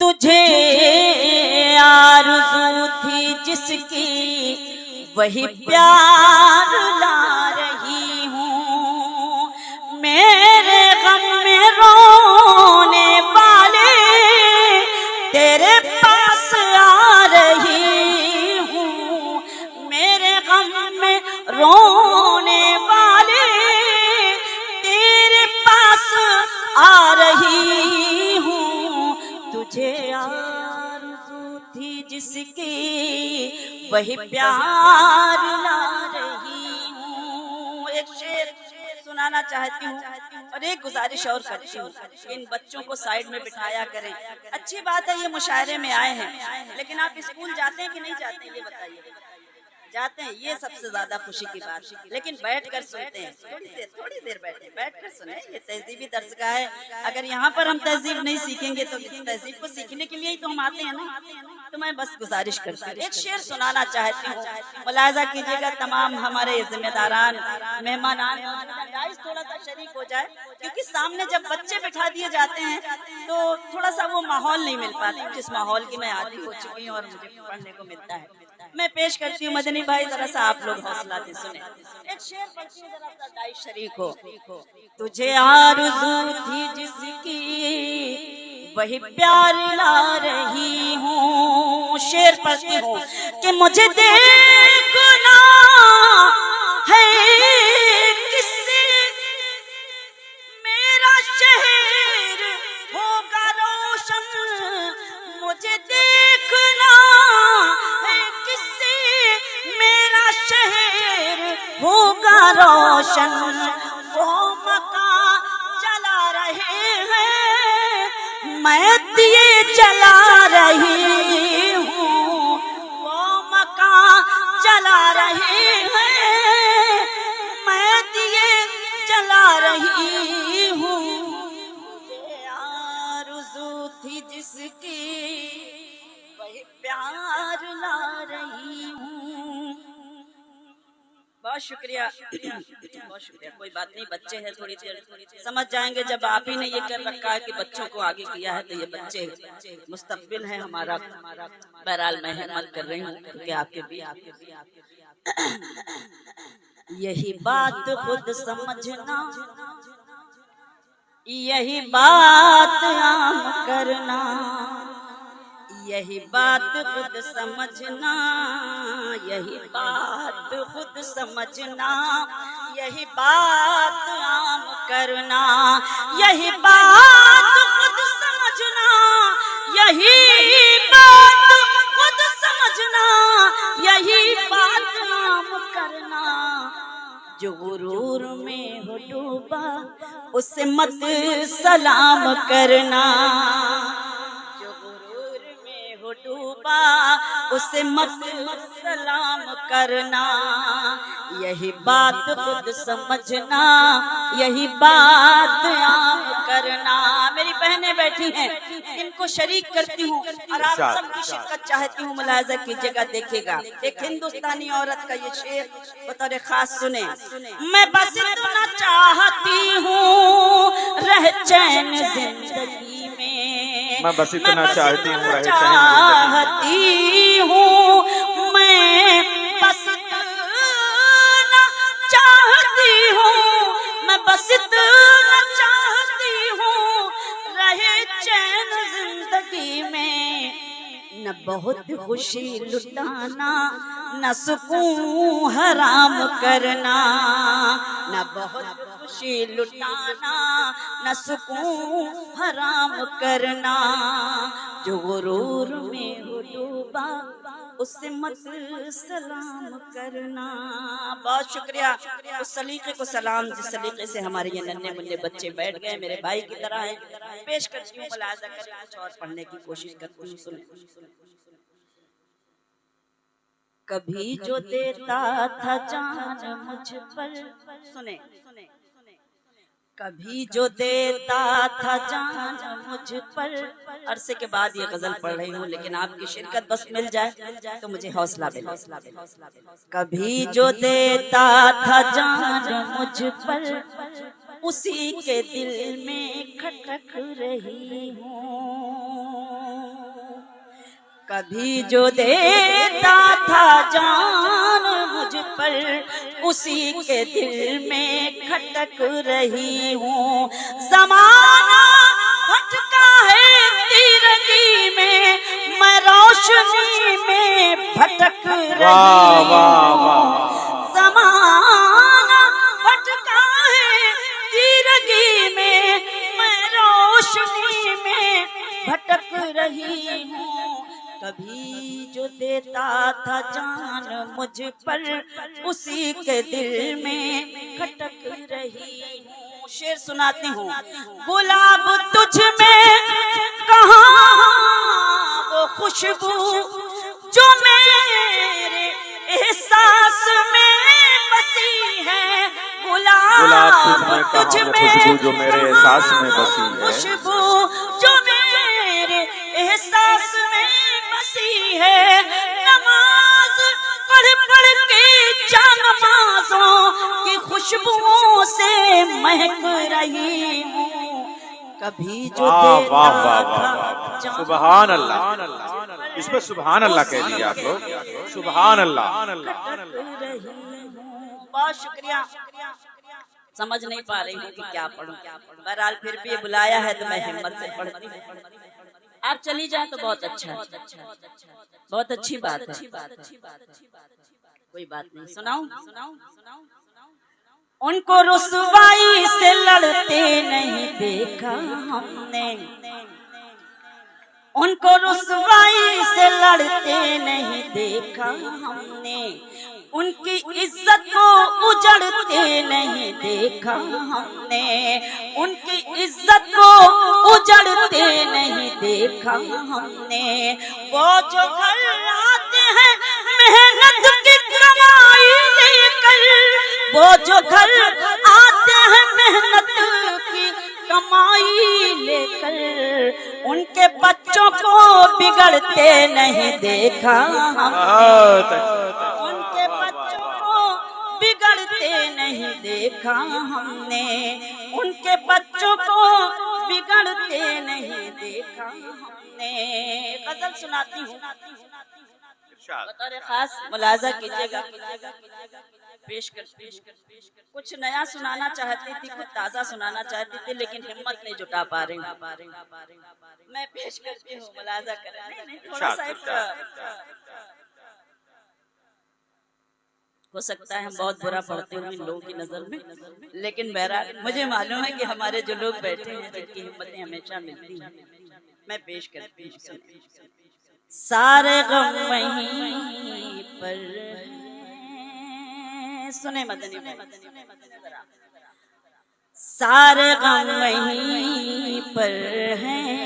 तुझे आरज़ू थी जिसकी वही प्यार ला रही हूँ। मेरे गम में रोने वाले तेरे पास आ रही हूँ। मेरे गम में रोने वाले तेरे पास आ रही हूँ। तुझे आरज़ू थी जिसकी वही प्यार ला रही हूँ। एक शेर सुनाना चाहती हूँ और एक गुजारिश और करती हूँ, इन बच्चों को साइड में बिठाया करें। अच्छी बात है ये मुशायरे में आए हैं, लेकिन आप स्कूल जाते हैं कि नहीं जाते हैं ये बताइए। जाते हैं, ये सबसे ज्यादा खुशी की बात। लेकिन बैठकर सुनते हैं, थोड़ी देर बैठकर सुने। ये तहजीबी दर्स का है। अगर यहाँ पर हम तहजीब नहीं सीखेंगे तो इस तहजीब को सीखने के लिए ही तो हम आते हैं ना। तो मैं बस गुजारिश करती हूँ, एक शेर सुनाना चाहती हूँ। मुलाजा कीजिएगा तमाम हमारे जिम्मेदारान मेहमान, थोड़ा सा शरीक हो जाए, क्योंकि सामने जब बच्चे बिठा दिए जाते हैं तो थोड़ा सा वो माहौल नहीं मिल पाता, जिस माहौल की मैं आदी हो चुकी हूँ और मुझे पढ़ने को मिलता है। मैं पेश करती हूँ मदनी भाई, जरा सा आप लोग हौसला दे सुने। एक शेर पढ़ती हूँ, जरा सा दाई शरीक हो। तुझे आरज़ू थी जिसकी वही प्यार ला रही हूँ। शेर पढ़ती हूँ कि मुझे देखना है किससे मेरा शहर होगा रोशन। मुझे देखना है किससे मेरा शहर होगा रोशन। वो मकान जला रहे हैं, मैं दिए जला रही हूँ। वो मकान जला रहे हैं, मैं दिए जला रही हूँ। ये आरज़ू थी जिसकी वही प्यार ला रही हूँ। बहुत शुक्रिया, बहुत शुक्रिया। कोई बात नहीं, बच्चे हैं, थोड़ी देर समझ जाएंगे। जब आप ही ने ये कर रखा है कि बच्चों को आगे किया है, तो ये बच्चे मुस्तकबिल है हमारा। बहरहाल मैं हिम्मत कर रही हूँ क्योंकि आपके भी यही बात खुद समझना, यही बात आम करना, यही बात खुद समझना, यही बात खुद समझना, यही बात आम करना, यही बात खुद समझना, यही बात खुद समझना, यही बात आम करना। जो गुरूर में हो डूबा उसे मत सलाम करना। डूबा उसे मत सलाम करना, यही बात खुद समझना, यही बात आम करना। मेरी बहनें बैठी हैं, इनको शरीक करती हूँ और आप सबकी शिरकत चाहती हूँ। मुलाजा कीजिएगा, देखिएगा एक हिंदुस्तानी औरत का ये शेर बतौर खास सुने। मैं बस इतना चाहती हूँ रह चैन जिंदगी में, मैं बस इतना चाहती हूँ रह चाहती हूँ, मैं बस इतना चाहती हूँ, मैं बस इतना चाहती हूँ रहे चैन जिंदगी में। न बहुत खुशी लुटाना, न सुकून हराम करना, न बहुत खुशी लुटाना, न सुकून हराम करना। जो गुरूर में हो डूबा उससे मत सलाम करना। बहुत शुक्रिया। उस सलीके को सलाम जिस सलीके से हमारे ये नन्हे मुन्ने बच्चे बैठ गए, मेरे भाई की तरह हैं। पेश करती हूँ, मुलाजा करके कुछ और पढ़ने की कोशिश करती हूँ। सुने। कभी जो देता था जान मुझ पर, सुने, कभी जो देता था जान मुझ पर। अरसे के बाद ये गजल पढ़ रही हूँ, लेकिन आपकी शिरकत बस मिल जाए तो मुझे हौसला मिले। कभी जो देता था जान मुझ पर, उसी के दिल में खटक रही हूँ। कभी जो देता था जान मुझ पर, उसी के दिल में खटक रही हूँ। ज़माना भटका है तीरगी में, मैं रोशनी में भटक रही हूँ। ज़माना भटका है तीरगी में, मैं रोशनी में भटक रही हूँ। कभी जो देता था जान मुझ पर, उसी के दिल में खटक रही हूँ। शेर सुनाती हूँ। गुलाब तुझ में कहाँ वो खुशबू जो मेरे एहसास में बसी है। गुलाब तुझ में खुशबू जो मेरे एहसास में बसी है। खुशबू जो मेरे एहसास में बसी है। नमाज पढ़ पढ़ के जानमाज़ों की खुशबुओं से महक रही हूँ। कभी जो देता था सुभान अल्लाह। इस पर सुभान अल्लाह कह दिया आप लोग। सुभान अल्लाह। बहुत शुक्रिया। समझ नहीं पा रही हूँ कि क्या पढ़ूं। बहरहाल फिर भी बुलाया है तो मैं हिम्मत से पढ़ती हूँ। आप चली जाए तो बहुत अच्छा है, बहुत अच्छी बात है। कोई बात नहीं, सुनाऊं? उनको रुसवाई से लड़ते नहीं देखा हमने, उनको रुसवाई से लड़ते नहीं देखा हमने, उनकी इज्जत को उजड़ते नहीं देखा हमने, उनकी इज्जत को उजड़ते नहीं देखा हमने। वो जो घर आते हैं मेहनत की कमाई लेकर, वो जो घर आते हैं मेहनत की कमाई लेकर, उनके बच्चों को बिगड़ते नहीं देखा हमने, उनके बच्चों को बिगड़ते नहीं देखा हमने, उनके बच्चों को बिगड़ते नहीं देखा हमने। गजल सुनाती हूँ, बतौर खास मुलाजा कीजिएगा। पेश कर कुछ नया सुनाना चाहती थी, कुछ ताजा सुनाना चाहती थी, लेकिन हिम्मत नहीं जुटा पा रही हूँ। मैं पेश करती हूँ, मुलाजा करें। थोड़ा सा हो सकता है हम बहुत बुरा पढ़ते हुए इन लोगों की नजर में, लेकिन बहरहाल मुझे मालूम है कि हमारे जो लोग बैठे हैं जिनकी हिम्मतें हमेशा मिलती हैं। मैं पेश करती हूँ। सारे गम वहीं पर सुने मदनी भाई, सारे गम वहीं पर हैं,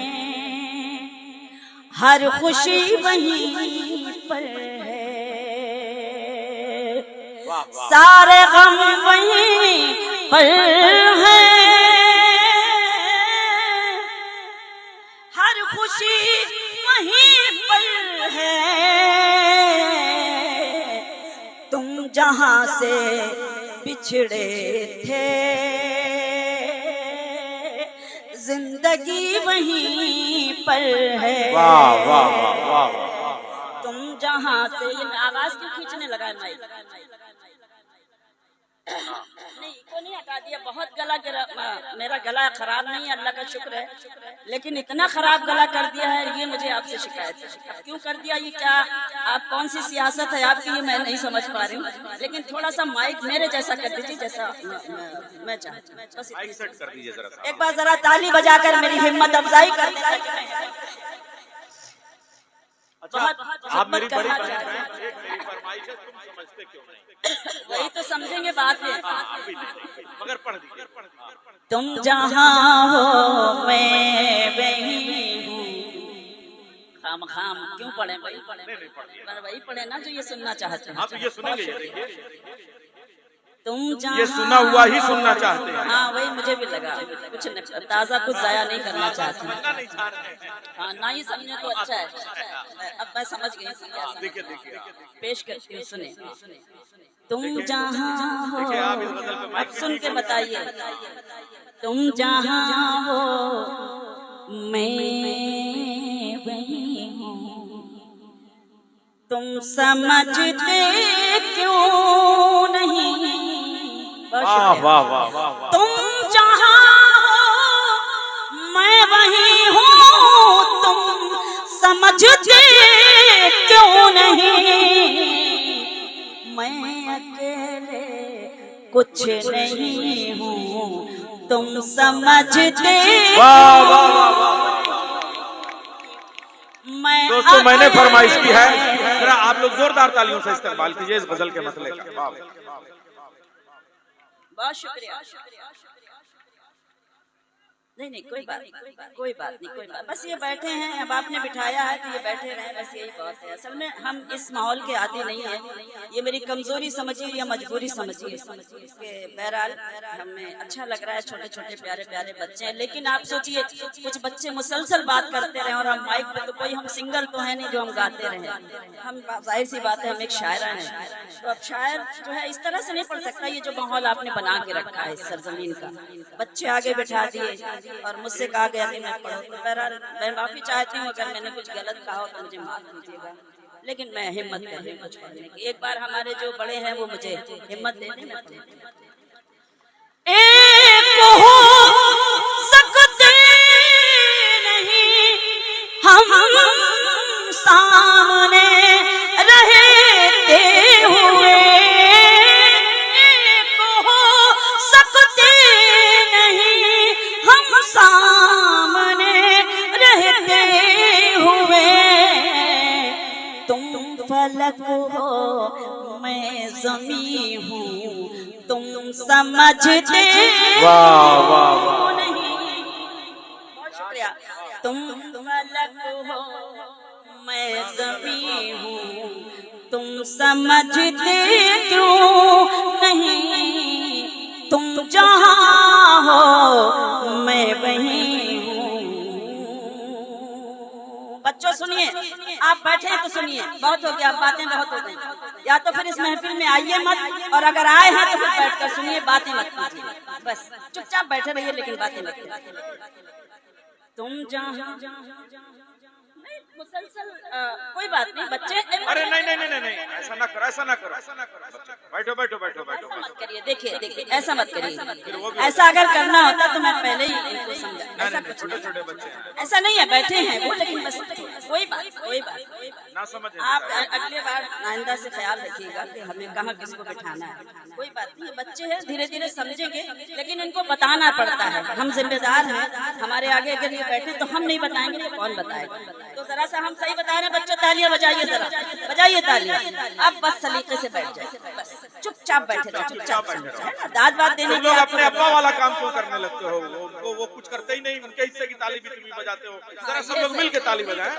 हर खुशी वहीं पर है। सारे गम वहीं पर हैं, हर खुशी वहीं पर है। तुम जहां से बिछड़े थे, जिंदगी वहीं पर है। वाह वाह वाह वाह। तुम जहां से, ये आवाज क्यों खींचने लगा है माइक? नहीं को नहीं हटा दिया। बहुत गला गिरा, मेरा गला खराब नहीं है, अल्लाह का शुक्र है, लेकिन इतना खराब गला कर दिया है, ये मुझे आपसे शिकायत है। क्यों कर दिया ये? क्या आप कौन सी सियासत है आपकी, ये मैं नहीं समझ पा रही हूँ, लेकिन थोड़ा सा माइक मेरे जैसा कर दीजिए जैसा मैं चाहती हूँ। माइक सेट कर दीजिए जरा। एक बार जरा ताली बजाकर मेरी हिम्मत अफजाई कर दीजिए। आप मेरी बड़ी बहन हैं, एक मेरी फरमाइश है, तुम समझते क्यों नहीं? वही तो समझेंगे बात है, मगर पढ़ दीजिए। तुम जहाँ हो मैं वहीं हूँ। खाम खाम क्यों पढ़े भाई? पर वही पढ़े ना जो ये सुनना चाहते हैं। आप ये सुनेंगे, ये देखिए, तुम जहाँ ये सुना हुआ ही सुनना चाहते हैं। हाँ वही मुझे भी लगा, कुछ ताज़ा कुछ जाया नहीं करना चाहती हूँ। हाँ ना ही समझे तो अच्छा है। अब मैं समझ गई। देखिए देखिए, पेश करती हूँ, सुने। तुम जहाँ हो, अब सुन के बताइए। तुम जहाँ हो मैं वहीं हूँ, तुम समझते क्यों नहीं। वाह वाह वाह वाह। तुम जहां हो मैं वहीं हूँ, तुम समझते क्यों नहीं। मैं अकेले कुछ नहीं हूँ, तुम समझते। वाह वाह वाह वाह। दोस्तों मैंने फरमाइश की है, जरा आप लोग जोरदार तालियों से इस्तकबाल कीजिए इस गजल के मसले का। बहुत शुक्रिया। नहीं कोई बात नहीं। बस ये बैठे हैं, अब आपने बिठाया है तो ये बैठे रहे, बस यही बहुत है। असल में हम इस माहौल के आदी नहीं है, ये मेरी कमजोरी समझिए या मजबूरी समझिए कि बहरहाल हमें अच्छा लग रहा है, छोटे छोटे प्यारे प्यारे बच्चे हैं। लेकिन आप सोचिए कुछ बच्चे मुसलसल बात करते रहे और हम माइक पे, तो कोई हम सिंगर तो है नहीं जो हम गाते रहे। हम जाहिर सी बात है हम एक शायरा हैं, तो अब शायर जो है इस तरह से नहीं पढ़ सकता। ये जो माहौल आपने बना के रखा है इस सरजमीन का, बच्चे आगे बैठा दिए और मुझसे कहा गया कि मैं पढ़ो, तो बहरहाल मैं माफी चाहती हूँ अगर मैंने कुछ गलत कहा हो तो मुझे माफ कीजिएगा, लेकिन मैं हिम्मत कर रही हूँ कुछ पढ़ने की। एक बार हमारे जो बड़े हैं वो मुझे हिम्मत दे दें। एक हो सकते नहीं हम सामने रहते हुए, एक हो सकते नहीं हम सामने रहते हुए। तुम फलक हो मैं ज़मीं हूँ, तुम समझते। वाह वाह वाह। नहीं, बहुत शुक्रिया। तुम फलक हो मैं ज़मीं हूँ, तुम समझते क्यों नहीं। तुम जहाँ हो मैं वहीं हूँ। बच्चों सुनिए, आप बैठे हैं तो सुनिए, बहुत हो गया, बातें बहुत हो गई। या तो फिर इस महफिल में आइए मत, और अगर आए हैं तो फिर बैठकर सुनिए, बातें मत कीजिए, बस चुपचाप बैठे रहिए लेकिन बातें मत कीजिए। तुम जहाँ मुसलसल कोई बात नहीं बच्चे। अरे नहीं, ऐसा ना करो, ऐसा ना करो। बैठो बैठो बैठो बैठो। ऐसा मत करिए, देखिए ऐसा मत करिए। ऐसा अगर करना होता तो मैं पहले ही इनको समझा। ऐसा कुछ छोटे छोटे बच्चे ऐसा नहीं है, बैठे हैं वो, लेकिन बस कोई बात ना समझ। आप अगली बार आइंदा से ख्याल रखिएगा कि हमें कहाँ किसको बिठाना है। कोई बात नहीं, बच्चे हैं, धीरे धीरे समझेंगे, लेकिन इनको बताना पड़ता है। हम जिम्मेदार हैं, हमारे आगे अगर ये बैठे तो हम नहीं बताएंगे तो कौन बताएगा। तो जरा सा हम सही बता रहे हैं बच्चों, तालियां बजाइए, जरा बजाइए तालियां। अब बस सलीके से बैठ जाए, बस चुपचाप बैठे रहो, चुपचाप दाद बात देने के। अपने अब्बा वाला काम क्यों करने लगते हो? वो कुछ करते ही नहीं, उनके हिस्से की ताली भी तुम ही बजाते हो। जरा सब लोग मिल के ताली बजाएं।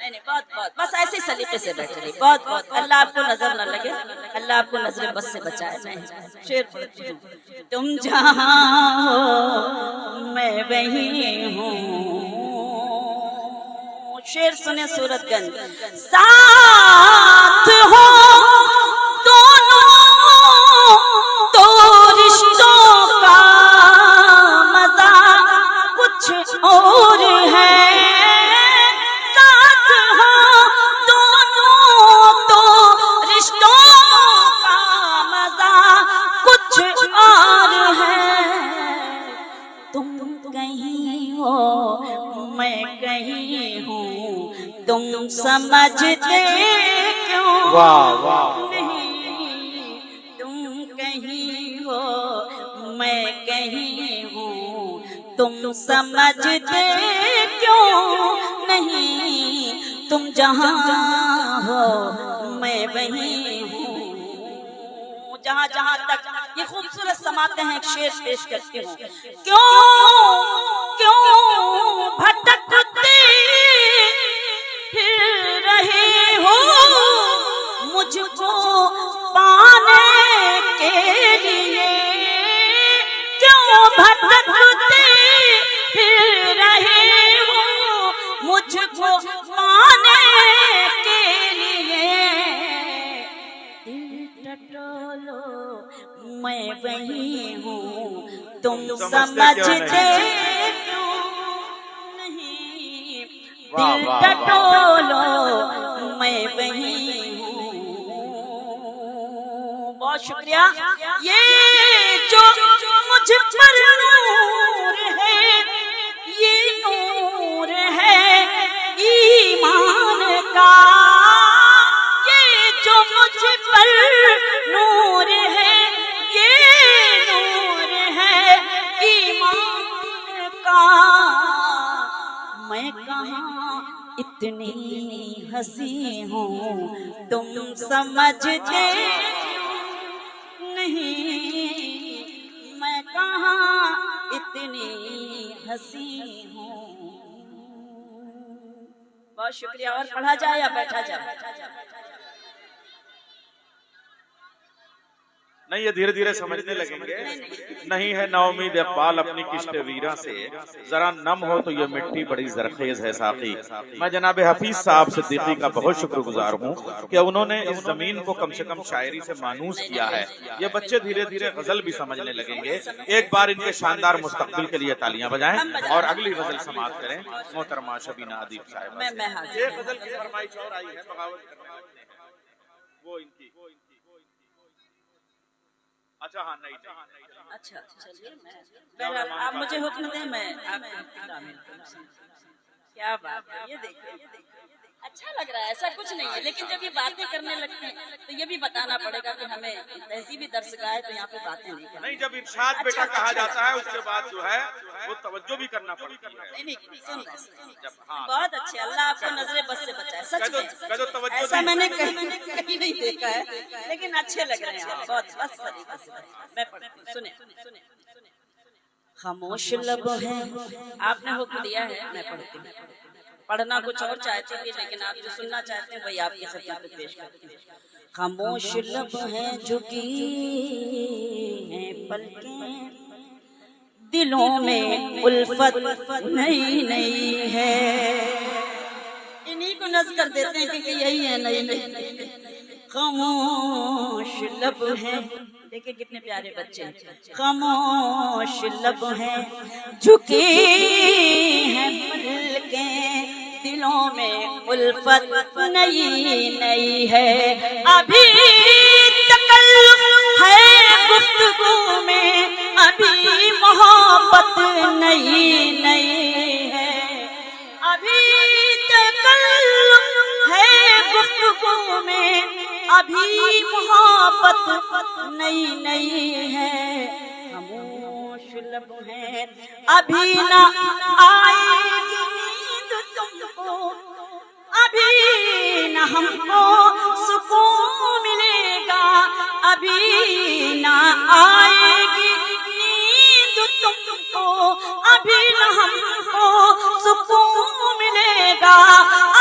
नहीं बहुत बस ऐसे सलीके से बैठे रहिए। बहुत अल्लाह आपको नजर न लगे, अल्लाह आपको नजर बस से बचाए। मैं शेर पढ़ती हूँ। तुम जहाँ हो मैं वहीं हूँ। शेर सुने सूरतगंज। साथ हो दोनों तो रिश्तों का मजा कुछ और है। साथ हो दोनों तो रिश्तों का मजा कुछ और है। तुम कहीं हो मैं कहीं हूँ, तुम समझते क्यों नहीं। तुम कहीं हो मैं कहीं हूँ, तुम समझते क्यों नहीं। तुम जहाँ हो मैं वहीं हूँ। जहाँ जहाँ तक ये खूबसूरत समाते हैं, एक शेर पेश करती हूँ। क्यों भटकते फिर रहे हो मुझको पाने के लिए। क्यों भटकते फिर रहे हो मुझको पाने के लिए। दिल टटोलो मैं वहीं हूँ, तुम समझते क्यों नहीं। दिल टटोलो मैं मैं वही हूँ। बहुत शुक्रिया। ये जो मुझ पर नूर है, ये नूर है ईमान का। ये जो मुझ पर नूर है, ये नूर है ईमान का। मैं कहाँ इतनी हंसी हूँ, तुम समझते नहीं। मैं कहाँ इतनी हंसी हूँ। बहुत शुक्रिया। और पढ़ा जाए या बैठा जाए? नहीं, ये धीरे धीरे समझने लगेंगे। नहीं है नाउमीद इकबाल अपनी किश्त वीरा से, जरा नम हो तो ये मिट्टी बड़ी जरखेज है साथी। मैं जनाब हफीज साहब सिद्दीकी का बहुत शुक्रगुजार हूँ कि उन्होंने इस जमीन को कम से कम शायरी से मानूस किया है। ये बच्चे धीरे धीरे गजल भी समझने लगेंगे। एक बार इनके शानदार मुस्तकबिल के लिए तालियां बजाएं और अगली गजल समाप्त करें मोहतरमा शबीना अदीब साहिबा। ये गजल की फरमाइश और आई है बगावत करने वाले ने, वो इनकी। अच्छा हाँ, नहीं अच्छा चलिए, मैं आप मुझे हुक्म दें, मैं आपको शामिल करूं। क्या बात है, ये देखिए अच्छा लग रहा है। ऐसा कुछ नहीं है, लेकिन जब ये बातें करने लगते हैं तो ये भी बताना पड़ेगा कि हमें तहजीबी दर्शक है तो यहाँ पे बातें नहीं करनी। नहीं, जब इरशाद बेटा कहा जाता है उसके बाद जो है वो तवज्जो भी करना पड़ती है। नहीं सुन रहे बहुत अच्छे। अल्लाह आपको नजरे बस से बचाए। सच में ऐसा मैंने कहीं नहीं देखा है, लेकिन अच्छे लग रहे हैं आप बहुत। बस तरीके से मैं पढ़ती हूं, सुने। खामोश लब है, आपने हुक्म दिया है, मैं पढ़ती हूँ। पढ़ना कुछ और चाहती थी, लेकिन आप जो सुनना चाहते हैं वही आपके साथ पेश करती हूँ। खामोश लब है झुकी है पलकें, दिलों में उल्फत नई नई है। इन्हीं को नज़ कर देते हैं क्योंकि यही है नई नई। खामोश लब है, देखिए कितने प्यारे बच्चे। खामोश लब है झुकी है पलकें, दिलों में उल्फत नई नई है। अभी तकल्लुफ है गुफ्तगू में, अभी मोहब्बत नई नई है। अभी तकल्लुफ है गुफ्तगू में, अभी मोहब्बत नई नई है। खामोश लब है, अभी न आएगी नींद तुमको, अभी न हमको सुकून मिलेगा। अभी न आएगी नींद तुमको, अभी न हमको सुकून मिलेगा।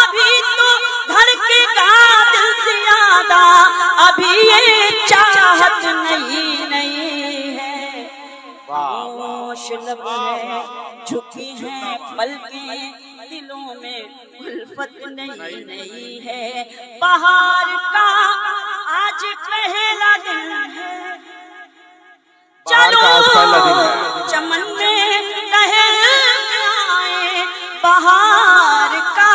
अभी तो धड़केगा दिल ज्यादा, अभी ये चाहत नई नई है। खामोश लब है झुकी हैं पलकें, दिलों में उल्फत नई नई है। बाहर का आज पहला दिन है, चलो चमन में टहल आए। बाहर का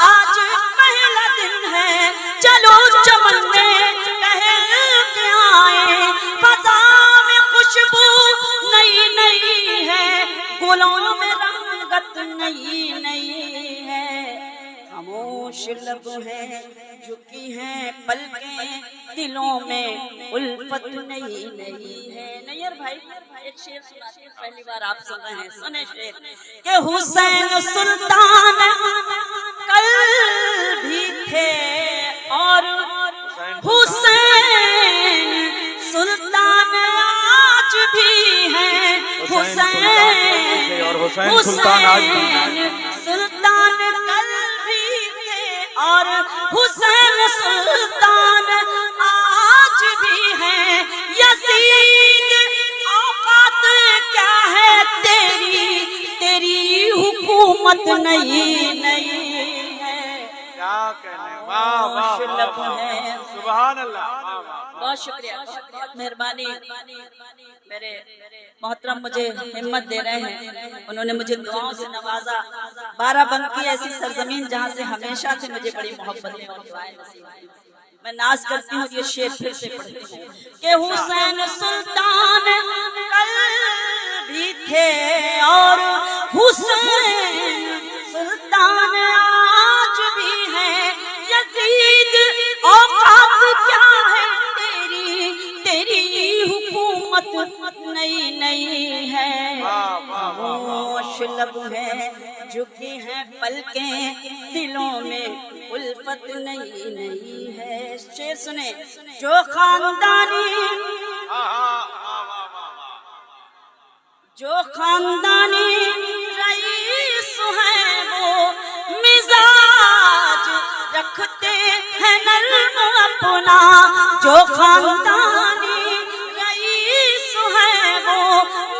आज पहला दिन है, चलो चमन में टहल आए। फजा में खुशबू नई नई है, गुलों में रंगत नई नई है। खामोश लब है झुकी है पलकें, दिलों में उल्फत नई नई है। नैयर भाई एक शेर सुनाते हैं, पहली बार आप सुन रहे हैं, सुने शेर के हुसैन सुल्तान कल भी थे और हुसैन सुल्तान आज भी हैं। हुसैन सुल्तान कल भी थे और हुसैन सुल्तान आज भी हैं। यजीद औकात क्या है तेरी, तेरी हुकूमत नई नई है। क्या कहने, वाह वाह, सुभान अल्लाह। बहुत शुक्रिया, बहुत मेहरबानी। मेरे मोहतरम मुझे हिम्मत दे रहे हैं, उन्होंने मुझे दुआओं से नवाजा। बाराबंकी ऐसी सरजमीन जहाँ से हमेशा से मुझे बड़ी मोहब्बतें और दुआएं नसीब हुई। मैं नाज करती हूँ, ये शेर फिर से पढ़ती हूँ कि हुसैन सुल्तान कल भी थे और हुसैन सुल्तान आज भी है। यजीद औकात क्या है तेरी, तेरी हुकूमत नई नई है। खामोश लब है झुकी है पलकें, दिलों में उल्फत नई नई है। शेर सुने, जो खानदानी रईस है वो मिजाज रखते हैं नर्म अपना। जो खानदानी रईस है वो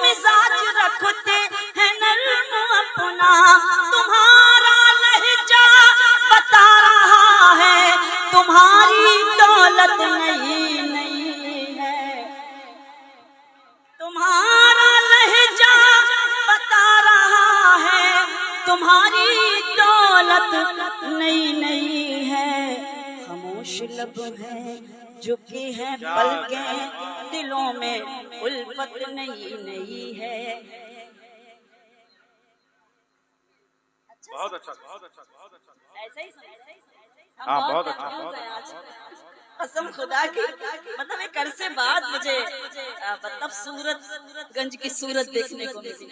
मिजाज रखते हैं नर्म अपना। तुम्हारा लहजा बता रहा है तुम्हारी दौलत नहीं नहीं है। तुम्हारा लहजा बता रहा है तुम्हारी दौलत नई नई है। खामोश लब है झुकी है पलकें, दिलों में उल्फत नई नई है। बहुत अच्छा, बहुत अच्छा, बहुत अच्छा। ऐसा ही हाँ, बहुत अच्छा। कसम खुदा की, मतलब एक अरसे बाद मुझे मतलब सूरतगंज की सूरत देखने को मिली।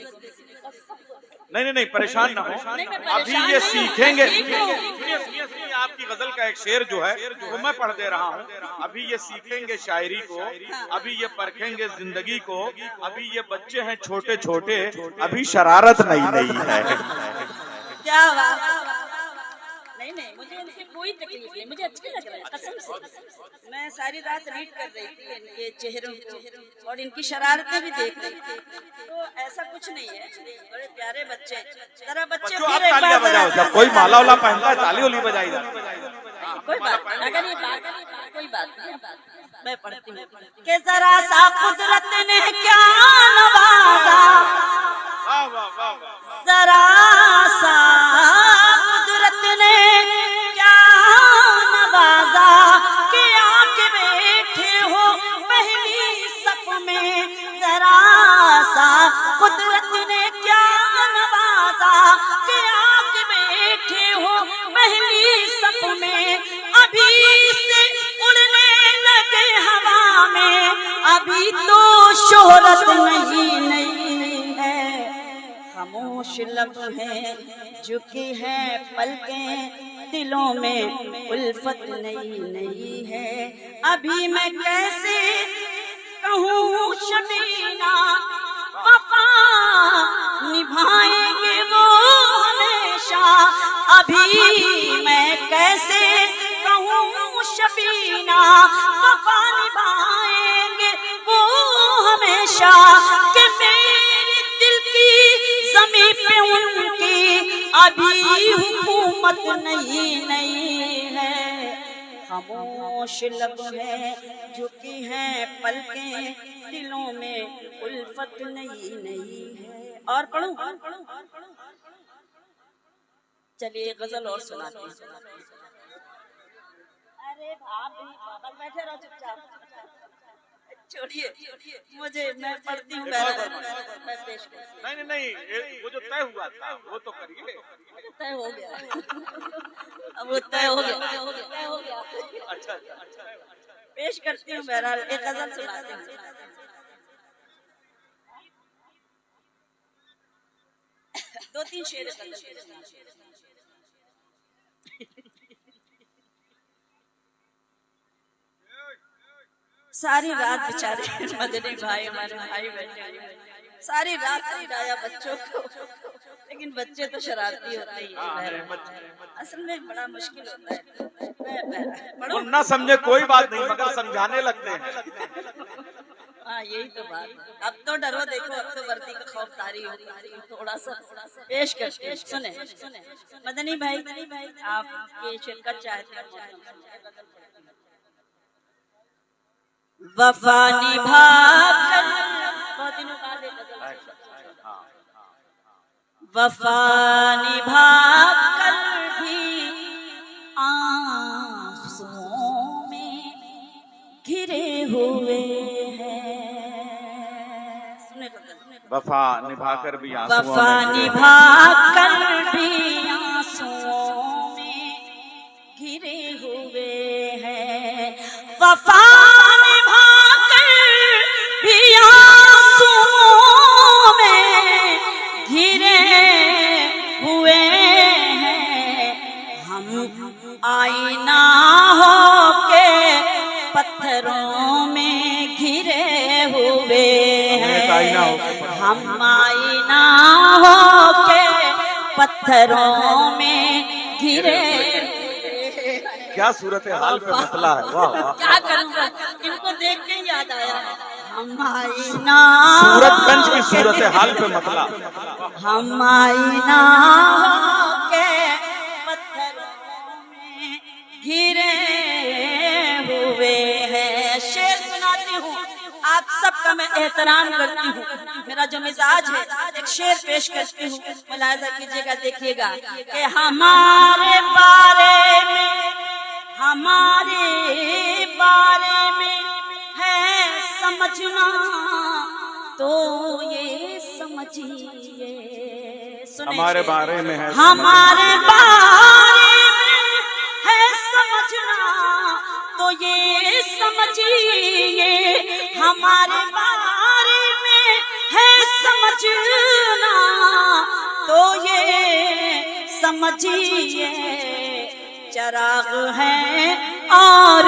नहीं, परेशान ना हो, अभी ये सीखेंगे। सुनिए, आपकी गजल का एक शेर जो है वो मैं पढ़ दे रहा हूँ। अभी ये सीखेंगे शायरी को, अभी ये परखेंगे जिंदगी को। अभी ये बच्चे हैं छोटे छोटे, अभी शरारत नई नई है। क्या बात। नहीं, मुझे इनसे कोई तकलीफ नहीं, मुझे अच्छे लग रहा है कसम से। मैं सारी रात रीड कर रही थी इनके चेहरों को और इनकी शरारतें भी देख रही थी, तो ऐसा कुछ नहीं है। बड़े प्यारे बच्चे, जरा बच्चे फिर एक बार बजाओ, जब कोई माला वाला पहनता है ताली वाली बजाई जाती है। कोई बात, अगर ये बात कोई बात नहीं, मैं पढ़ती हूँ कि जरा सा कुदरत ने क्या नवाजा, जरा सा कुदरत ने क्या नवाजा कि आके बैठे हो पहली सफ में। जरा सा कुदरत ने क्या नवाजा कि आके बैठे हो पहली सफ में। अभी से उड़ने लगे हवा में, अभी तो शोहरत नहीं नहीं है। खामोश लब है झुकी है पलकें, दिलों में उल्फत नई नई है। अभी मैं कैसे कहूँ शबीना, वफा निभाएंगे वो हमेशा। अभी मैं कैसे कहूँ शबीना, वफा निभाएंगे वो हमेशा। कि मेरे दिल की ज़मीं पे उनकी अभी हुकूमत नहीं नहीं है। खामोश लब है झुकी है पलकें, दिलों में उल्फत नहीं नहीं है। और पढ़ूं? चलिए गजल और सुनाती हूँ। अरे बाबा बैठे रहो चुपचाप, छोड़िए मुझे, मैं पढ़ती हूँ। नहीं, वो जो तय हुआ था वो तो करिए। तय हो गया, अब वो तय हो गया। अच्छा, पेश करती हूँ। बहरहाल एक गजल सुनाती हूँ। दो तीन शेर सारी रात बेचारे मदनी भाई, हमारे भाई बैठे सारी रात समझाया बच्चों को, लेकिन बच्चे तो शरारती होते ही हैं। असल में बड़ा मुश्किल होता है। वो ना समझे कोई बात नहीं, मगर समझाने लगते हैं। हाँ यही तो बात। अब तो डरो, देखो अब तो वर्दी का खौफ तारी हो, थोड़ा सा पेश कर सुने। मदनी भाई आप ये शिरकत चाहते हैं। वफा निभा कर, बहुत दिनों बाद एक गजल, वफा निभा कर भी आंसुओं में घिरे हुए हैं। वफा निभाकर भी वफा निभा कर भी आंसुओं में घिरे हुए हैं। वफा निभा कर भी आंसुओं में घिरे हुए हैं। हम आईना हो के पत्थरों में घिरे हुए हैं। हम आईना हो के पत्थरों में घिरे। क्या सूरत हाल पे मतला है, वाह वाह। क्या करूँगा, इनको देख के याद आया। हम आईना सूरतगंज की सूरत हाल पे मतला। हम आईना हो के पत्थरों में घिरे हुए हैं। शेर सुनाती हूँ, आप सबका मैं एहतराम करती हूँ। मेरा जो मिजाज है, एक शेर पेश करती हूँ, मुलाहिजा कीजिएगा, देखिएगा कि हमारे बारे में है समझना तो ये समझिए। हमारे बारे में है, हमारे बारे में है समझना तो ये समझिए। हमारे बारे में है समझना तो ये समझिए। चराग हैं और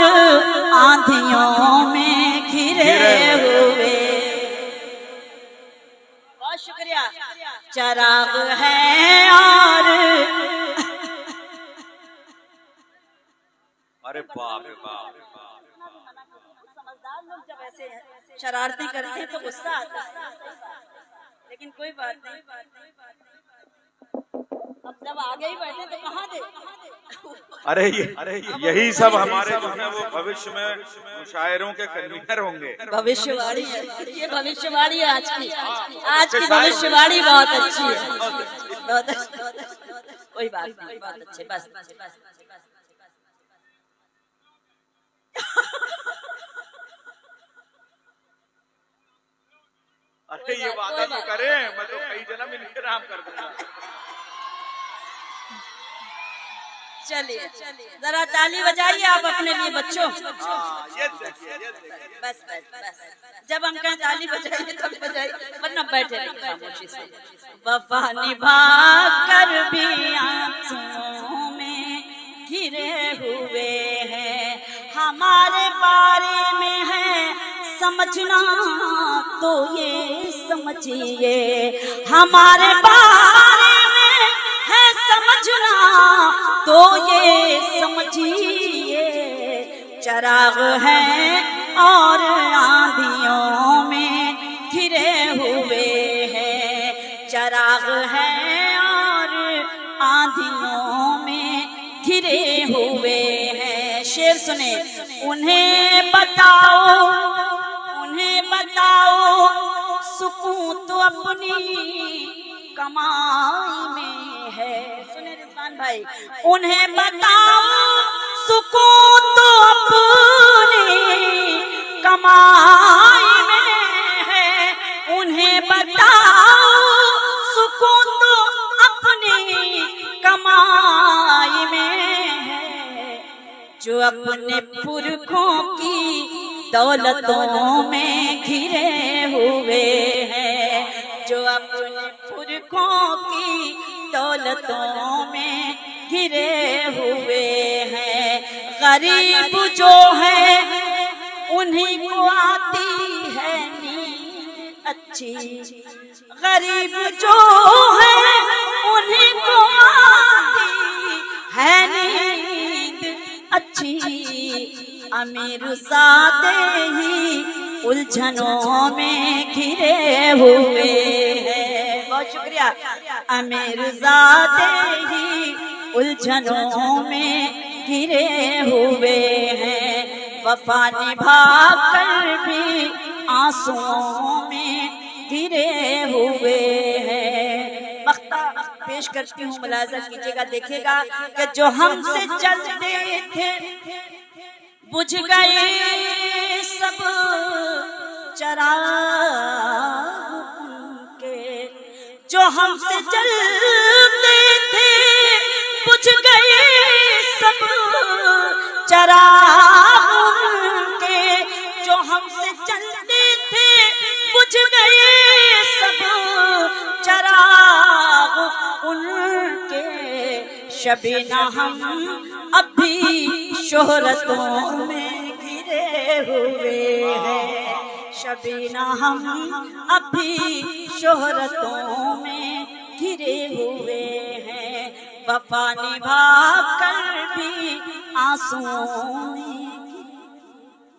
आंधियों में घिरे हुए। बहुत शुक्रिया। चराग हैं और अरे बाप रे बाप। समझदार लोग जब ऐसे शरारतें करते हैं तो गुस्सा आता है, लेकिन कोई बात नहीं। अब जब आगे ही बैठे तो कहाँ दे। अरे यही सब हमारे जो है वो भविष्य में शायरों के कन्वीनर होंगे। भविष्यवाणी है ये, भविष्यवाणी है आज की भविष्यवाणी बहुत अच्छी है, बहुत अच्छी। कोई बात नहीं, बहुत अच्छे, बस। अरे ये वादा तो करें, मैं तो कई जन्म इनके नाम कर दूंगा। चलिए जरा ताली बजाइए आप अपने लिए बच्चों। बस जब हम कहें ताली बजाइए तब बजाइए, वरना बैठे खामोशी से। वफा निभा कर भी आंसुओं में घिरे हुए हैं। हमारे बारे में है समझना तो ये समझिए। हमारे बारे में है समझना तो ये समझिए। चराग हैं और आंधियों में घिरे हुए हैं। चराग हैं और आंधियों में घिरे हुए हैं। शेर सुने। उन्हें बताओ सुकून तो अपनी कमाई में है। सुने रिजवान भाई, उन्हें बताओ सुकून तो अपनी कमाई में है। उन्हें बताओ सुकून तो अपनी कमाई में है। जो अपने पुरखों की दौलतों में घिरे हुए हैं। जो अपने पुरखों की दौलतों में घिरे हुए हैं। गरीब जो है उन्हीं को आती है नींद अच्छी। गरीब जो है उन्हीं को आती है नींद अच्छी। अमीरजादे ही उलझनों में घिरे हुए हैं। बहुत शुक्रिया। अमीरजादे ही उलझनों में घिरे हुए हैं। वफा निभा कर भी आंसुओं में गिरे हुए हैं। मख्ता पेश करती हूँ, मुलाजा कीजिएगा, देखिएगा कि जो हमसे चलते थे बुझ गए सब चराग उनके, जो हमसे चलते थे बुझ गए सब चराग उनके, जो हमसे चलते थे बुझ गए सब चराग उनके। शबीना हम अब भी शोहरतों में घिरे हुए हैं, शबीना हम अब भी शोहरतों में घिरे हुए हैं। वफा निभा कर भी आंसुओं में